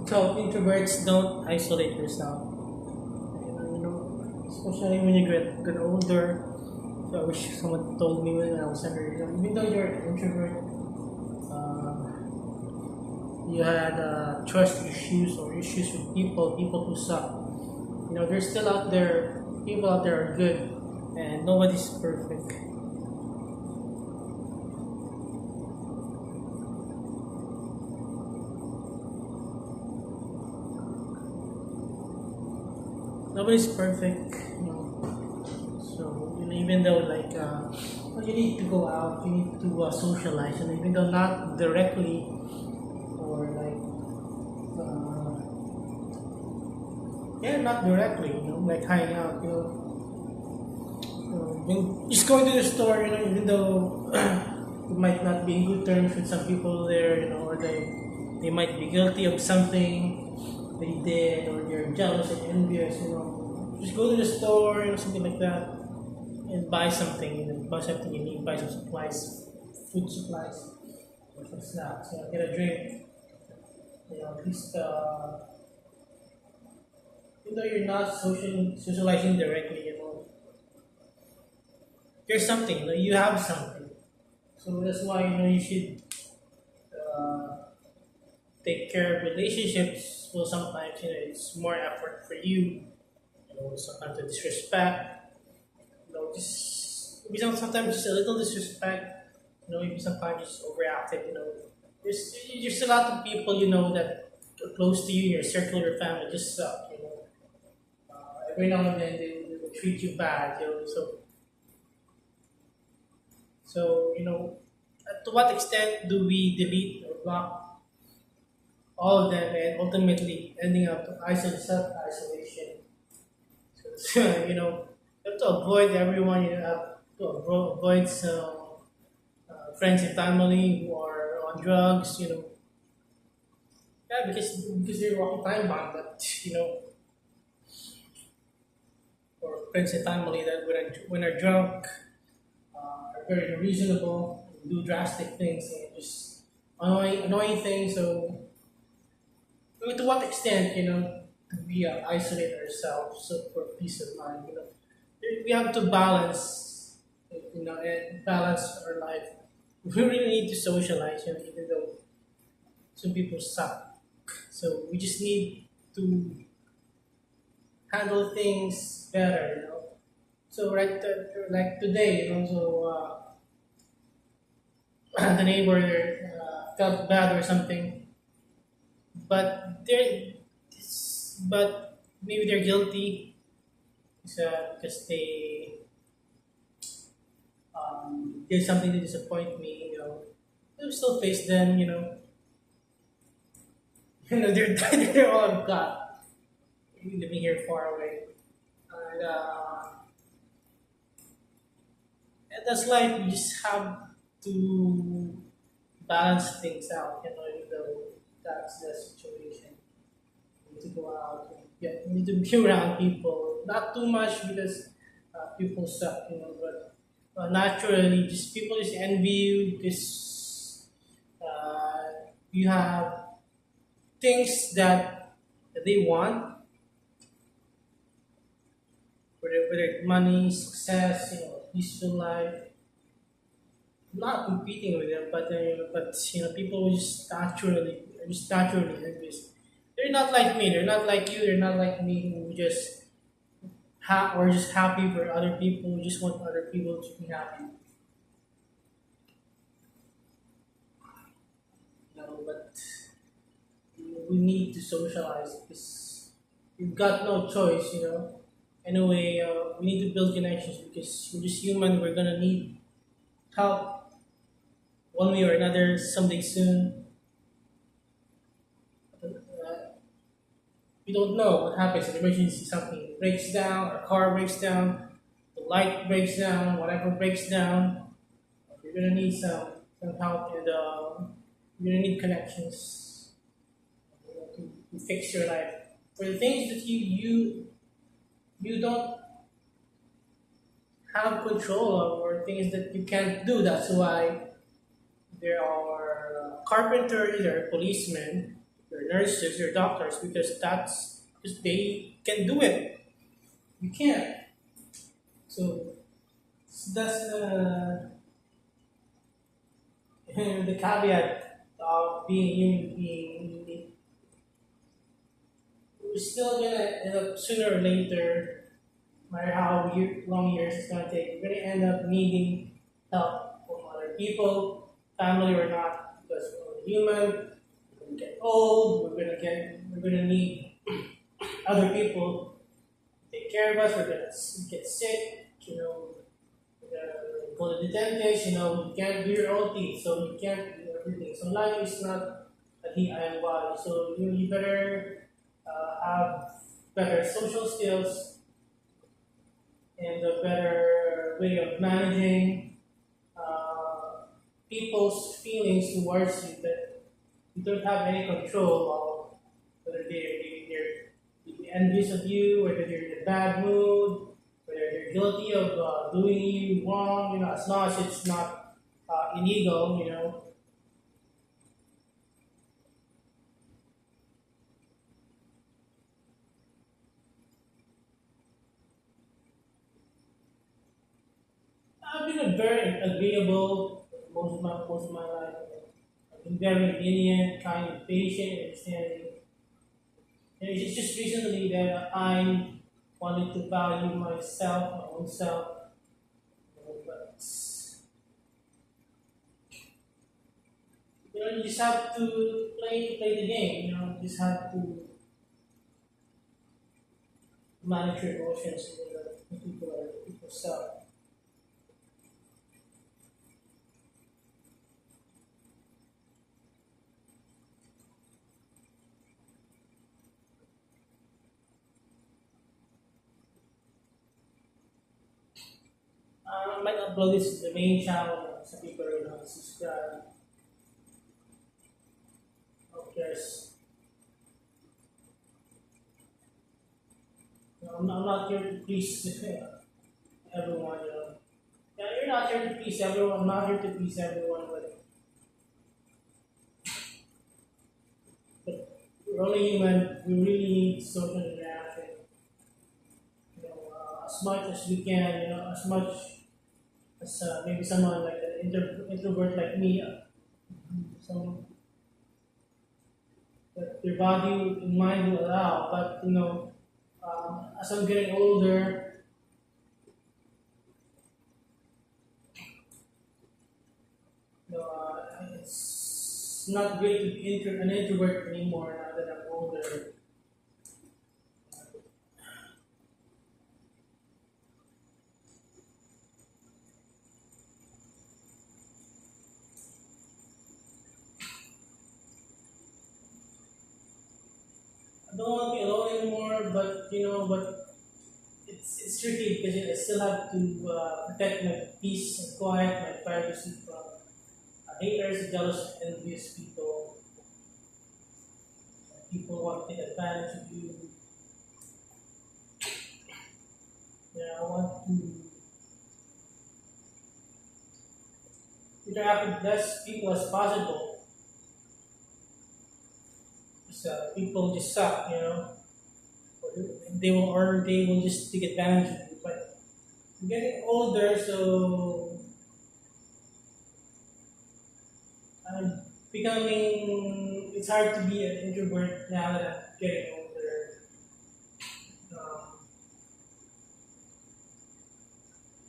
So introverts don't isolate yourself. Especially when you get older. So I wish someone told me when I was younger. Even though you're an introvert, you had trust issues or issues with people who suck. There's still out there. People out there are good, and nobody's perfect. Nobody's perfect. So even though you need to go out, you need to socialize, and even though not directly or not directly, like hanging out, just going to the store, even though you might not be in good terms with some people there, or they might be guilty of something they did, or they're jealous and envious, just go to the store, something like that, and buy something, buy something you need, buy some supplies, food supplies, or some snacks, get a drink, at least, even though you're not socializing directly, there's something, you have something. So that's why, you should take care of relationships. Well, sometimes, it's more effort for you, sometimes the disrespect, just maybe sometimes just a little disrespect, maybe sometimes just overactive, there's a lot of people, that are close to you, your circle, your family just suck, every now and then they will treat you bad, so to what extent do we delete or block all of them and ultimately ending up to self isolation? So, you have to avoid everyone. You have to avoid some friends and family who are on drugs. Yeah, because they're walking time bomb. But or friends and family that when are drunk are very unreasonable, do drastic things, and just annoying things. So, to what extent, we isolate ourselves so for peace of mind, we have to balance, and balance our life. We really need to socialize, even though some people suck. So we just need to handle things better, So like today, so the neighbor felt bad or something, but but maybe they're guilty because they did something to disappoint me. I'll still face them. They're all I've got. Living here far away, and that's life. You just have to balance things out. Even though that's the situation. You need to go out. You need to be around people. Not too much because people suck. But naturally, just people just envy you because you have things that they want, whether it's money, success, peaceful life. I'm not competing with them, but people just naturally envious. They're not like me. They're not like you. They're not like me. Who just we're just happy for other people. We just want other people to be happy. But we need to socialize because we've got no choice. Anyway, we need to build connections because we're just human. We're gonna need help one way or another someday soon. We don't know what happens in emergency. Something breaks down, our car breaks down, the light breaks down, whatever breaks down. You're gonna need some help, and you're gonna need connections, to fix your life. For the things that you don't have control of, or things that you can't do. That's why there are carpenters, there are policemen, there are your nurses, your doctors, because they can do it. You can't. So that's the caveat of being human being. We're still gonna end up sooner or later, no matter how long years it's gonna take. We're gonna end up needing help from other people, family or not, because we're human. We're gonna get old. We're gonna need other people to take care of us. We're gonna get sick. We're gonna go to the dentist. You can't do your own teeth, so you can't do everything. So life is not a DIY. So you better have better social skills and a better way of managing people's feelings towards you that you don't have any control of whether they're envious of you, whether they're in a bad mood, whether they're guilty of doing you wrong, as long as it's not illegal. I've been a very agreeable most of my life. I've been very lenient, kind, patient, understanding. And it's just recently that I wanted to value myself, my own self. But you just have to play the game. You just have to manage your emotions with people self. I might upload this to the main channel. Some people subscribe. Of course, I'm not here to please everyone. Yeah, you're not here to please everyone. I'm not here to please everyone, but we're only human. We really need social interaction. As much as we can. As much as maybe someone like an introvert like me, some that their body and mind will allow. But as I'm getting older, it's not great to be an introvert anymore now that I'm older. I don't want to be alone anymore, but it's tricky because I still have to protect my peace and quiet, my privacy from haters, jealous, envious people. People want to take advantage of you. I want to interact with less people as possible. Because people just suck. They will just take advantage of you. But I'm getting older, so I'm becoming. It's hard to be an introvert now that I'm getting older. Um,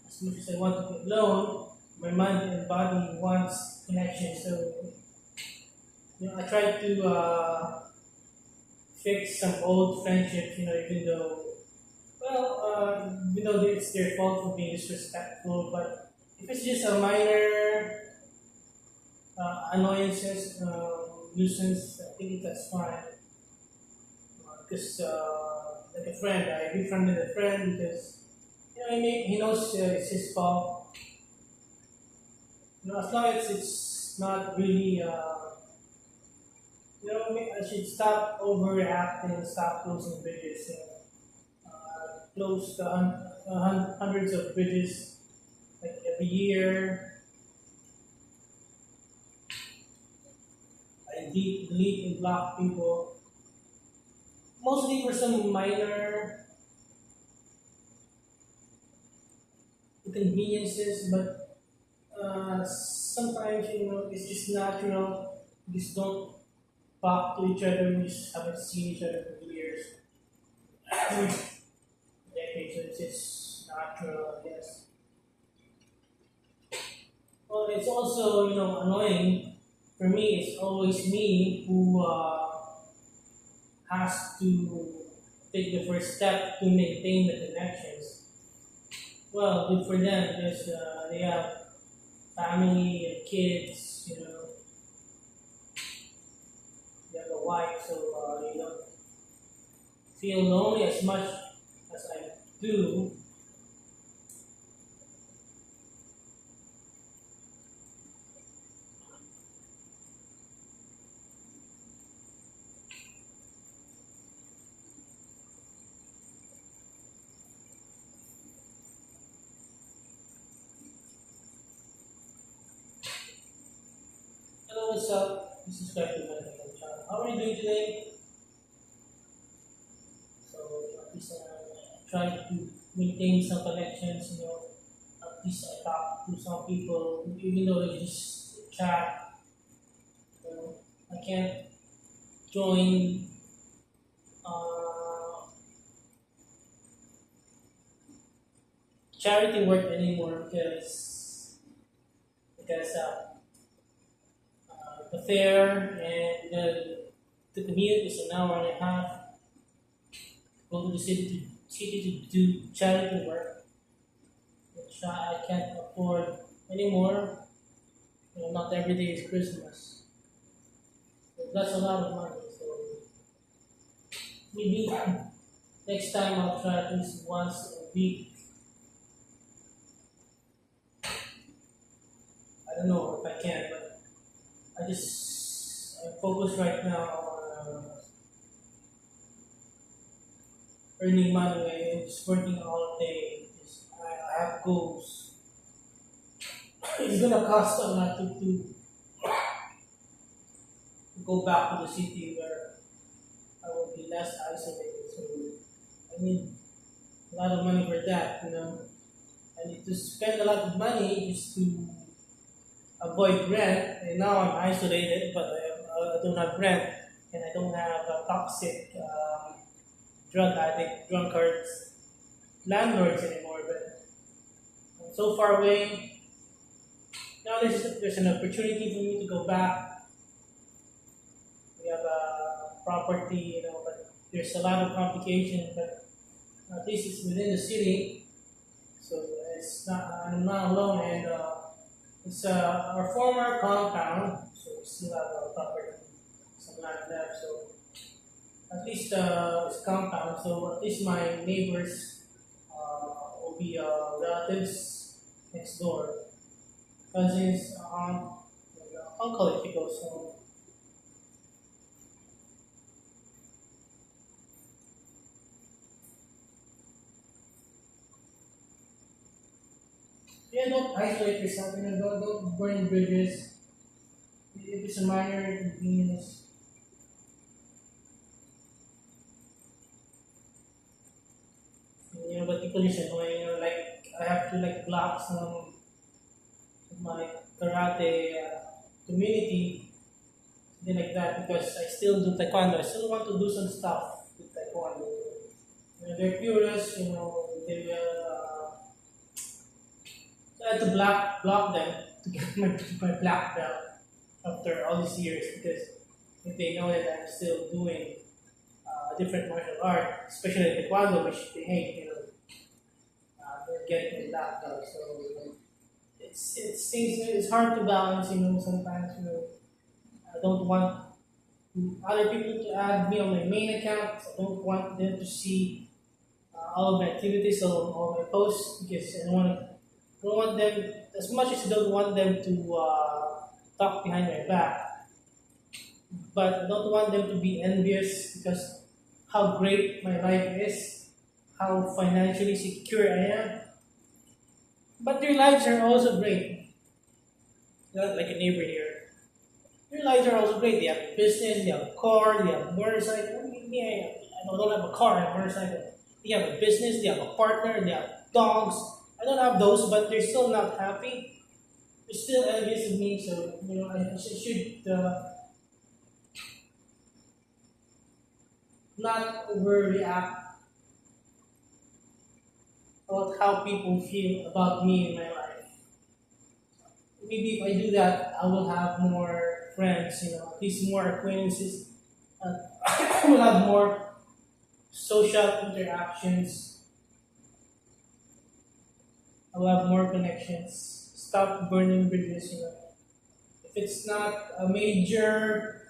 as much as I want to be alone, my mind and body wants connection. So I try to fix some old friendships. Even though it's their fault for being disrespectful, but if it's just a minor annoyances, nuisance, I think that's fine. Because like a friend, I befriended a friend because he knows it's his fault. As long as it's not really, I should stop overreacting, stop closing bridges. Close hundreds of bridges like every year. delete and block people, mostly for some minor inconveniences, but sometimes it's just natural. You just don't talk to each other. We just haven't seen each other for years, decades. So it's just natural, I guess. Well, it's also annoying for me. It's always me who has to take the first step to maintain the connections. Well, good for them because they have family and kids. They have a wife, so they don't feel lonely as much as I do. Hello, what's up? This is Captain Medical Child. How are you doing today? So at least try to maintain some connections. At least I talk to some people, even though it's just chat. I can't join uh, charity work anymore because the fare and the commute is an hour and a half. Go to the city to do charity work, which I can't afford anymore. Not every day is Christmas. So that's a lot of money. So maybe next time I'll try at least once a week. I don't know if I can, but I focus right now on earning money and just working all day. Just, I have goals. It's gonna cost a lot to go back to the city where I will be less isolated. So I need a lot of money for that. I need to spend a lot of money just to avoid rent. And now I'm isolated, but I don't have rent, and I don't have a toxic drug addict, drunkards, landlords anymore. But I'm so far away. Now there's an opportunity for me to go back. We have a property, but there's a lot of complications. But at least it's within the city, so it's not. I'm not alone, and it's our former compound, so we still have a property, some land left. So at least it's compound. So at least my neighbors will be relatives next door, cousins, aunt, and uncle if he goes home. Yeah, don't isolate yourself. Don't burn bridges. If it's a minor inconvenience, but people is annoying. Like I have to like block some of my karate community, something like that, because I still do taekwondo. I still want to do some stuff with taekwondo. They're curious. They will. So I had to block them to get my black belt after all these years because if they know that I'm still doing a different martial art, especially taekwondo, which they hate, they're getting black belt. So it's things. It's hard to balance. Sometimes I don't want other people to add me on my main account. I don't want them to see all of my activities on all my posts because don't want them as much as I don't want them to talk behind my back. But I don't want them to be envious because how great my life is, how financially secure I am. But their lives are also great. Not like a neighbor here. Their lives are also great. They have a business, they have a car, they have a motorcycle. I mean, yeah, I don't have a car, I have a motorcycle. They have a business, they have a partner, they have dogs. I don't have those, but they're still not happy. They're still envious of me, so I should not overreact about how people feel about me in my life. Maybe if I do that, I will have more friends, at least more acquaintances. I will have more social interactions. I will have more connections. Stop burning bridges. If it's not a major,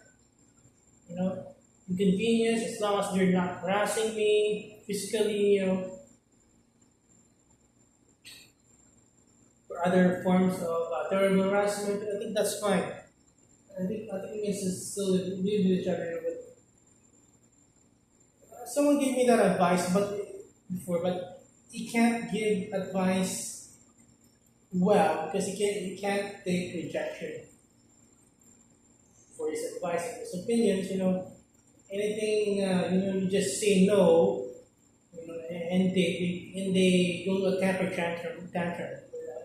you know, inconvenience, as long as they're not harassing me physically, or other forms of terrible harassment, I think that's fine. I think we can still live with each other. But someone gave me that advice, but he can't give advice well because he can't take rejection for his advice and his opinions. Anything you just say no, and they go to a temper tantrum.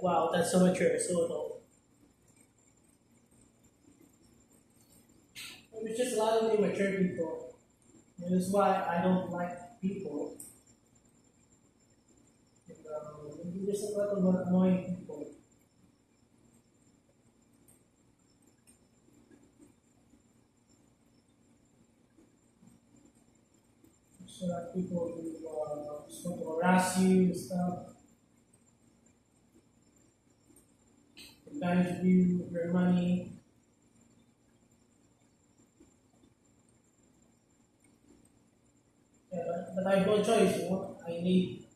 Wow, that's so mature, so no. There's just a lot of immature people. And that's why I don't like people. There's a lot of annoying people. So that people who just want to harass you and stuff, advantage of you, of your money. Yeah, but I have no choice. I need.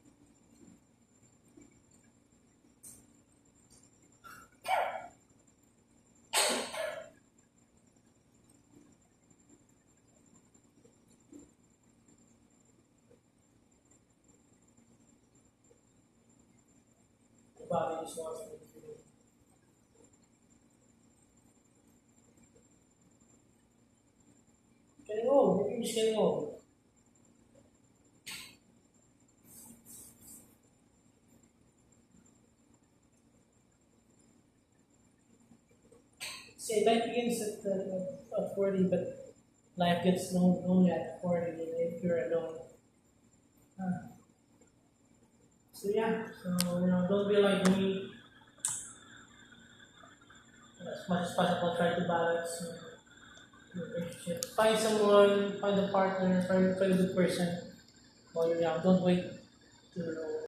The body just wants me to. Getting old. Maybe I'm just getting old. See, life begins at 40, but life gets lonely at 40 if you're alone. Uh, so yeah, so don't be like me. As much as possible, try to balance your relationship. Find someone, find a partner, find a good person while you're young. Don't wait to